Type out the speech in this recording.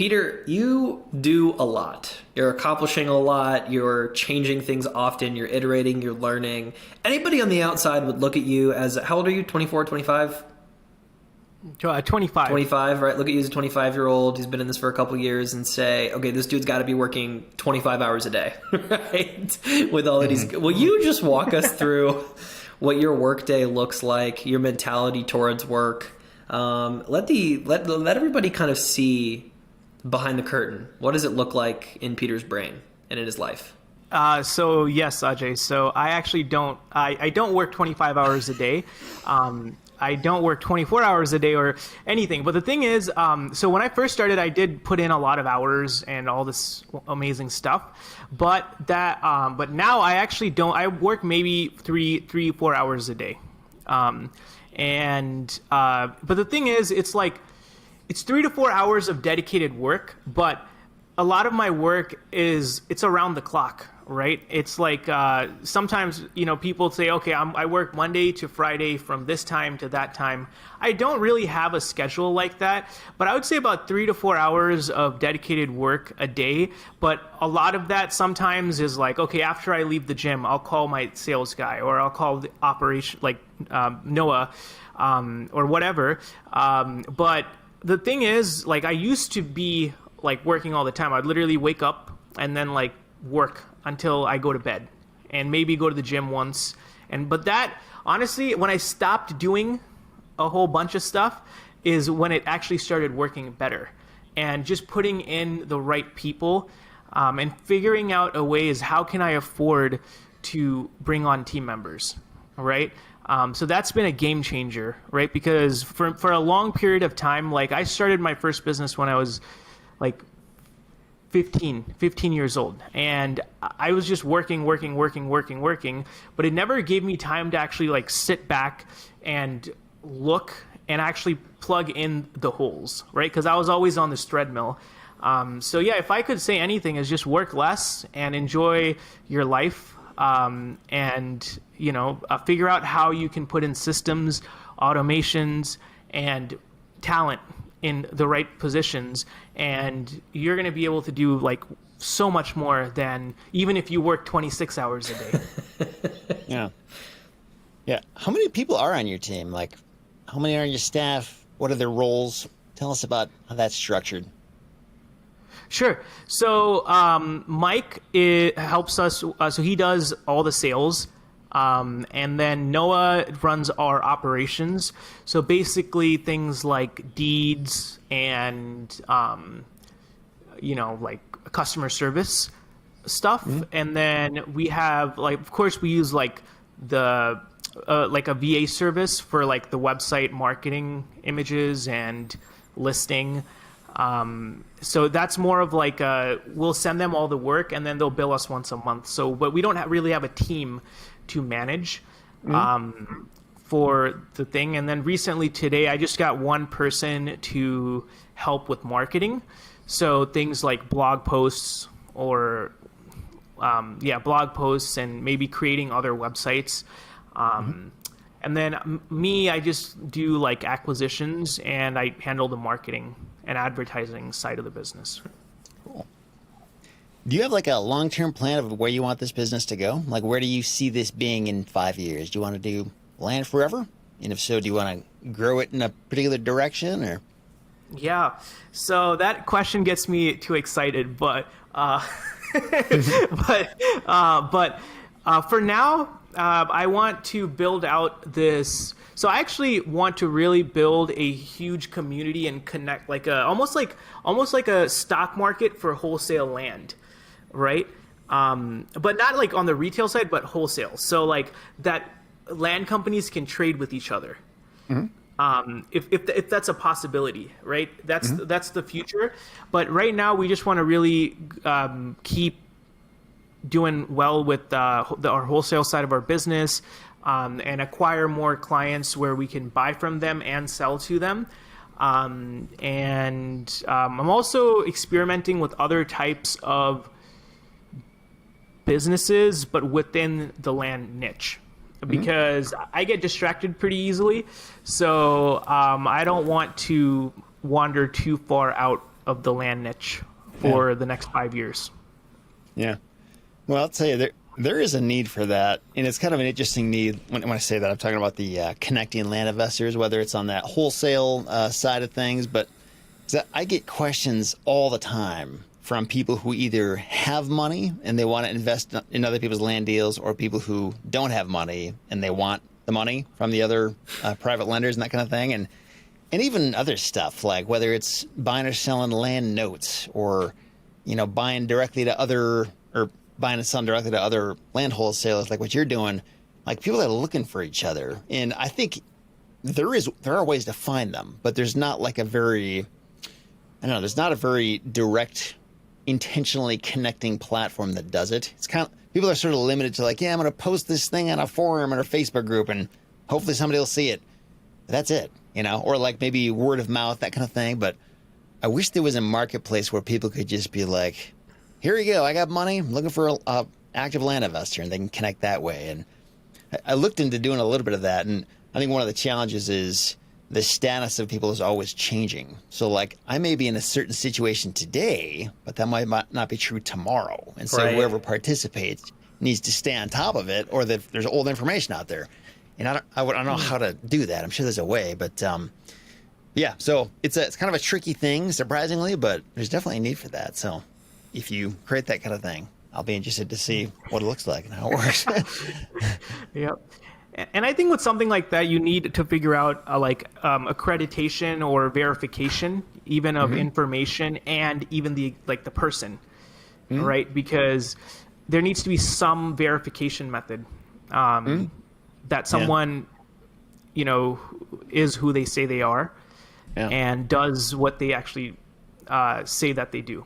Peter, you do a lot. You're accomplishing a lot. You're changing things often. You're iterating. You're learning. Anybody on the outside would look at you as, how old are you? 24, 25? 25. 25, right? Look at you as a 25-year-old who's been in this for a couple years and say, okay, this dude's got to be working 25 hours a day, right? With all that he's... Will you just walk us through what your workday looks like, your mentality towards work? Let everybody kind of see behind the curtain. What does it look like in Peter's brain and in his life? So yes, Ajay. So I actually don't. I don't work 25 hours a day. I don't work 24 hours a day or anything. But the thing is, so when I first started, I did put in a lot of hours and all this amazing stuff. But now I actually don't. I work maybe 4 hours a day. But the thing is, it's 3 to 4 hours of dedicated work, but a lot of my work it's around the clock, right? It's like, sometimes, people say, okay, I work Monday to Friday from this time to that time. I don't really have a schedule like that, but I would say about 3 to 4 hours of dedicated work a day. But a lot of that sometimes is like, okay, after I leave the gym, I'll call my sales guy, or I'll call the operation, Noah, or whatever. But the thing is, I used to be working all the time. I'd literally wake up and then work until I go to bed, and maybe go to the gym once. But that, honestly, when I stopped doing a whole bunch of stuff is when it actually started working better, and just putting in the right people, and figuring out a way is, how can I afford to bring on team members, right? So that's been a game changer, right? Because for a long period of time, I started my first business when I was 15 years old. And I was just working, but it never gave me time to actually sit back and look and actually plug in the holes, right? Because I was always on this treadmill. So yeah, if I could say anything, is just work less and enjoy your life. And figure out how you can put in systems, automations, and talent in the right positions, and you're going to be able to do so much more than even if you work 26 hours a day. Yeah. How many people are on your team? How many are on your staff? What are their roles? Tell us about how that's structured. Sure. So Mike helps us. So he does all the sales. And then Noah runs our operations. So basically things like deeds and, customer service stuff. Mm-hmm. And then we have of course we use the a VA service for the website marketing, images and listing. So that's more of we'll send them all the work and then they'll bill us once a month. So, but we don't really have a team to manage, for the thing. And then recently today, I just got one person to help with marketing. So things like blog posts or, blog posts and maybe creating other websites. And then me, I just do acquisitions, and I handle the marketing and advertising side of the business. Cool. Do you have a long-term plan of where you want this business to go? Where do you see this being in 5 years? Do you want to do land forever? And if so, do you want to grow it in a particular direction, or? Yeah. So that question gets me too excited, but for now, I want to build out this. So I actually want to really build a huge community and connect almost like a stock market for wholesale land, right? But not on the retail side, but wholesale. So that land companies can trade with each other. Mm-hmm. If that's a possibility, right? That's the future. But right now we just want to really keep doing well with our wholesale side of our business, and acquire more clients where we can buy from them and sell to them. I'm also experimenting with other types of businesses, but within the land niche, because I get distracted pretty easily. So I don't want to wander too far out of the land niche for the next 5 years. Yeah. Well, I'll tell you, there is a need for that. And it's kind of an interesting need. When I say that, I'm talking about the connecting land investors, whether it's on that wholesale side of things. But I get questions all the time from people who either have money and they want to invest in other people's land deals, or people who don't have money and they want the money from the other private lenders and that kind of thing. And even other stuff, like whether it's buying or selling land notes, or, buying directly to other, or buying and selling directly to other land wholesalers, like what you're doing. Like, people are looking for each other. And I think there are ways to find them, but there's not like there's not a very direct, intentionally connecting platform that does it. It's kind of, people are sort of limited to like, yeah, I'm going to post this thing on a forum or a Facebook group and hopefully somebody will see it. That's it, or like maybe word of mouth, that kind of thing. But I wish there was a marketplace where people could just be like, here you go, I got money, I'm looking for a active land investor, and they can connect that way. And I looked into doing a little bit of that, and I think one of the challenges is the status of people is always changing. So like, I may be in a certain situation today, but that might not be true tomorrow. And so whoever participates needs to stay on top of it, or that there's old information out there. And I don't know how to do that. I'm sure there's a way, but yeah. So it's kind of a tricky thing, surprisingly, but there's definitely a need for that. So if you create that kind of thing, I'll be interested to see what it looks like and how it works. Yep. And I think with something like that, you need to figure out accreditation or verification, even of information, and even the person, right? Because there needs to be some verification method that someone, is who they say they are, and does what they actually say that they do.